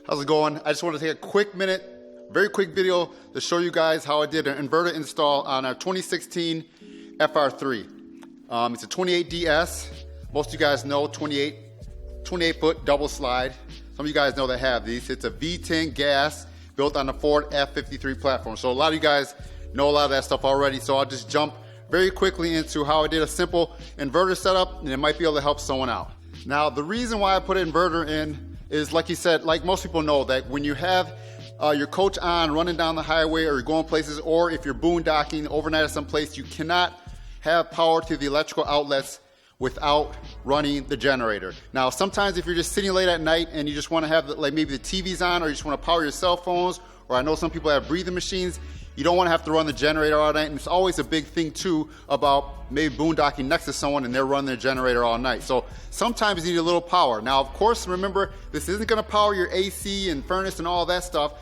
How's it going? I just want to take a quick minute, very quick video to show you guys how I did an inverter install on our 2016 FR3. It's a 28DS. Most of you guys know 28 foot double slide. Some of you guys know they have these. It's a V10 gas built on the Ford F53 platform. So a lot of you guys know a lot of that stuff already. So I'll just jump very quickly into how I did a simple inverter setup, and it might be able to help someone out. Now, the reason why I put an inverter in is, like you said, like most people know, that when you have your coach on running down the highway, or you're going places, or if you're boondocking overnight at some place, you cannot have power to the electrical outlets without running the generator. Now, sometimes if you're just sitting late at night and you just want to have like maybe the TV's on, or you just want to power your cell phones, or I know some people have breathing machines, you don't want to have to run the generator all night. And it's always a big thing too about maybe boondocking next to someone and they're running their generator all night. So sometimes you need a little power. Now, of course, remember, this isn't going to power your AC and furnace and all that stuff.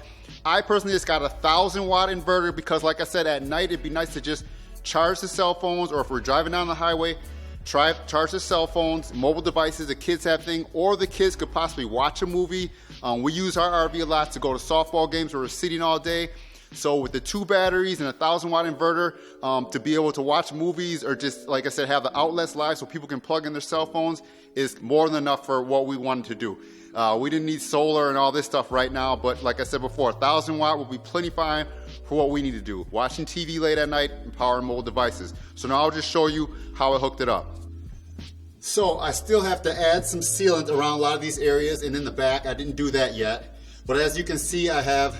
I personally just got a 1,000-watt inverter because, like I said, at night it'd be nice to just charge the cell phones, or if we're driving down the highway, charge the cell phones, mobile devices, the kids have things, or the kids could possibly watch a movie. We use our RV a lot to go to softball games where we're sitting all day. So with the 2 batteries and a 1,000-watt inverter, to be able to watch movies, or just, like I said, have the outlets live so people can plug in their cell phones, is more than enough for what we wanted to do. We didn't need solar and all this stuff right now, but like I said before, 1,000-watt will be plenty fine for what we need to do. Watching TV late at night and powering mobile devices. So now I'll just show you how I hooked it up. So I still have to add some sealant around a lot of these areas, and in the back, I didn't do that yet. But as you can see, I have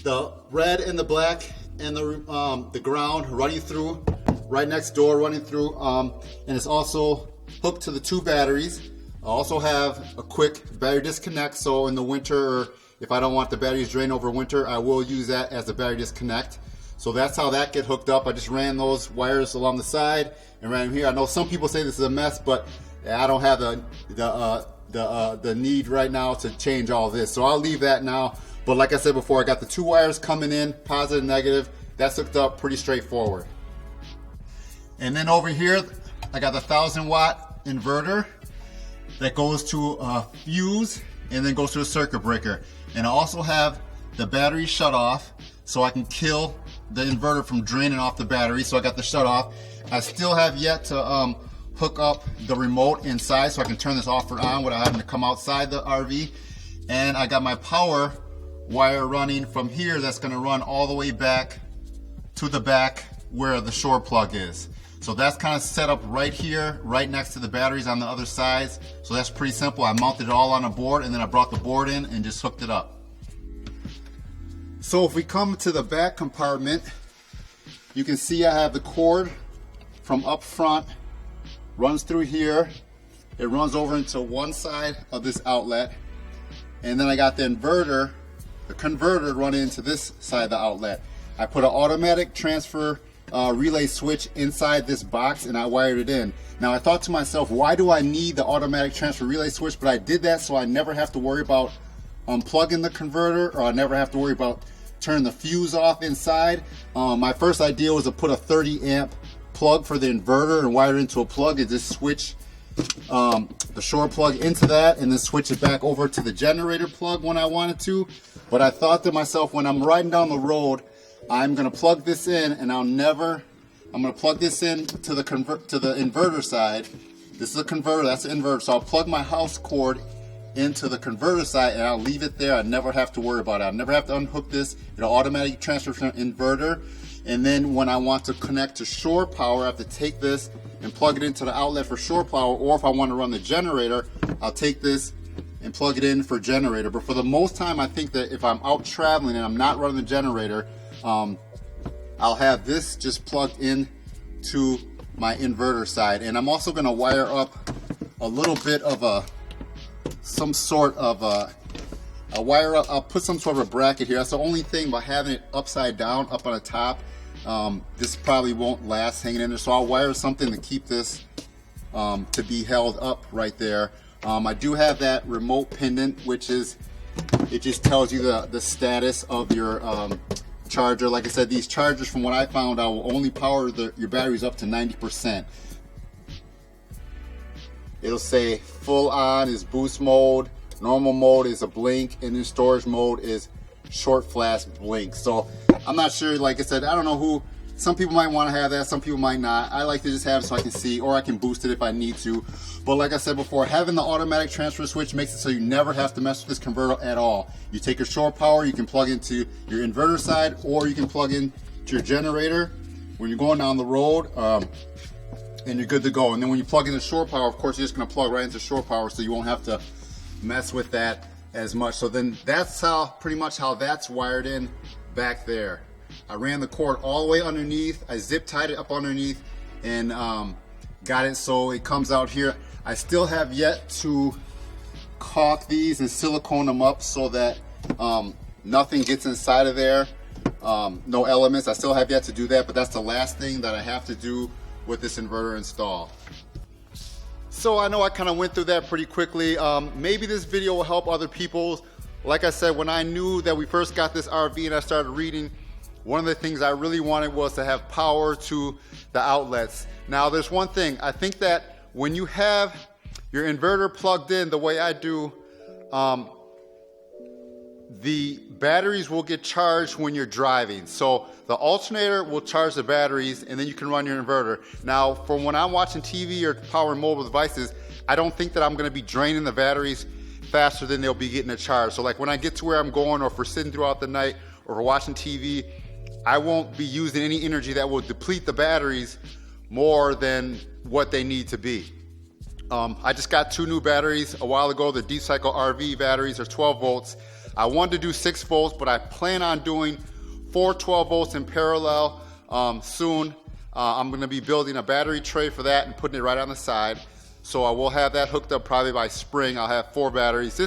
the red and the black and the ground running through, right next door running through, and it's also hooked to the 2 batteries. I also have a quick battery disconnect, so in the winter, or if I don't want the batteries drained over winter, I will use that as a battery disconnect. So that's how that get hooked up. I just ran those wires along the side and ran them here. I know some people say this is a mess, but I don't have the need right now to change all this, so I'll leave that now. But like I said before, I got the 2 wires coming in, positive and negative. That's hooked up pretty straightforward. And then over here, I got the 1,000-watt inverter that goes to a fuse and then goes to a circuit breaker. And I also have the battery shut off so I can kill the inverter from draining off the battery. So I got the shut off. I still have yet to hook up the remote inside so I can turn this off or on without having to come outside the RV. And I got my power wire running from here that's going to run all the way back to the back where the shore plug is. So that's kind of set up right here, right next to the batteries on the other sides. So that's pretty simple. I mounted it all on a board, and then I brought the board in and just hooked it up. So if we come to the back compartment, you can see I have the cord from up front, runs through here. It runs over into one side of this outlet. And then I got the inverter, the converter, running into this side of the outlet. I put an automatic transfer relay switch inside this box, and I wired it in. Now I thought to myself, why do I need the automatic transfer relay switch? But I did that so I never have to worry about unplugging the converter, or I never have to worry about turning the fuse off inside. My first idea was to put a 30-amp plug for the inverter and wire it into a plug, and just switch the shore plug into that, and then switch it back over to the generator plug when I wanted to. But I thought to myself, when I'm riding down the road, I'm going to plug this in, and I'm going to plug this in to the inverter side. This is a converter, that's the inverter. So I'll plug my house cord into the converter side, and I'll leave it there. I never have to worry about it. I'll never have to unhook this. It'll automatically transfer from inverter. And then when I want to connect to shore power, I have to take this and plug it into the outlet for shore power. Or if I want to run the generator, I'll take this and plug it in for generator. But for the most time, I think that if I'm out traveling and I'm not running the generator, I'll have this just plugged in to my inverter side. And I'm also going to wire up a little bit of a wire up. I'll put some sort of a bracket here. That's the only thing about having it upside down up on the top. This probably won't last hanging in there, so I'll wire something to keep this to be held up right there. I do have that remote pendant, which is, it just tells you the status of your charger. Like I said, these chargers, from what I found out, will only power your batteries up to 90%. It'll say full on is boost mode, Normal mode is a blink, and in storage mode is short flash blink. So I'm not sure, like I said, I don't know who, some people might want to have that, some people might not. I like to just have it so I can see, or I can boost it if I need to. But like I said before, having the automatic transfer switch makes it so you never have to mess with this converter at all. You take your shore power, you can plug into your inverter side, or you can plug in to your generator when you're going down the road, and you're good to go. And then when you plug in the shore power, of course, you're just gonna plug right into shore power, so you won't have to mess with that as much. So then that's how, pretty much how that's wired in back there. I ran the cord all the way underneath, I zip tied it up underneath, and got it so it comes out here. I still have yet to caulk these and silicone them up so that nothing gets inside of there, no elements. I still have yet to do that, but that's the last thing that I have to do with this inverter install. So I know I kind of went through that pretty quickly. Maybe this video will help other people. Like I said, when I knew that we first got this RV and I started reading, one of the things I really wanted was to have power to the outlets. Now there's one thing, I think that when you have your inverter plugged in the way I do, the batteries will get charged when you're driving. So the alternator will charge the batteries and then you can run your inverter. Now, from when I'm watching TV or powering mobile devices, I don't think that I'm gonna be draining the batteries faster than they'll be getting a charge. So like when I get to where I'm going, or if we're sitting throughout the night, or we're watching TV, I won't be using any energy that will deplete the batteries more than what they need to be. I just got 2 new batteries a while ago. The Deep Cycle RV batteries are 12 volts. I wanted to do 6 volts, but I plan on doing 4 12 volts in parallel soon. I'm gonna be building a battery tray for that and putting it right on the side. So I will have that hooked up probably by spring. I'll have 4 batteries,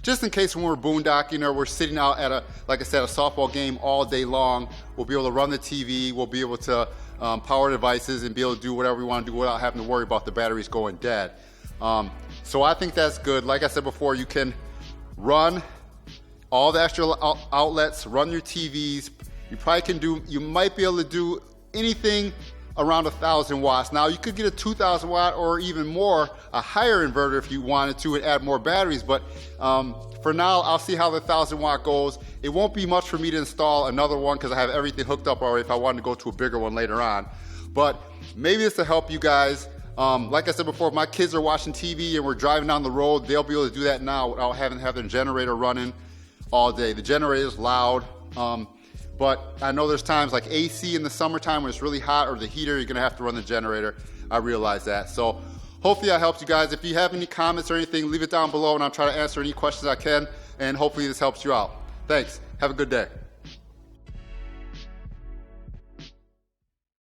just in case when we're boondocking or we're sitting out at like I said, a softball game all day long. We'll be able to run the TV, we'll be able to power devices and be able to do whatever we want to do without having to worry about the batteries going dead. So I think that's good. Like I said before, you can run all the extra outlets, run your TVs. You probably can do, you might be able to do anything around 1,000 watts. Now you could get a 2,000 watt or even more, a higher inverter if you wanted to, and add more batteries. But for now, I'll see how the 1,000 watt goes. It won't be much for me to install another one because I have everything hooked up already if I wanted to go to a bigger one later on. But maybe this will help you guys. Like I said before, if my kids are watching TV and we're driving down the road, they'll be able to do that now without having to have their generator running all day. The generator is loud, but I know there's times like AC in the summertime when it's really hot, or the heater, you're gonna have to run the generator. I realize that. So hopefully that helps you guys. If you have any comments or anything, leave it down below and I'll try to answer any questions I can, and hopefully this helps you out. Thanks, have a good day.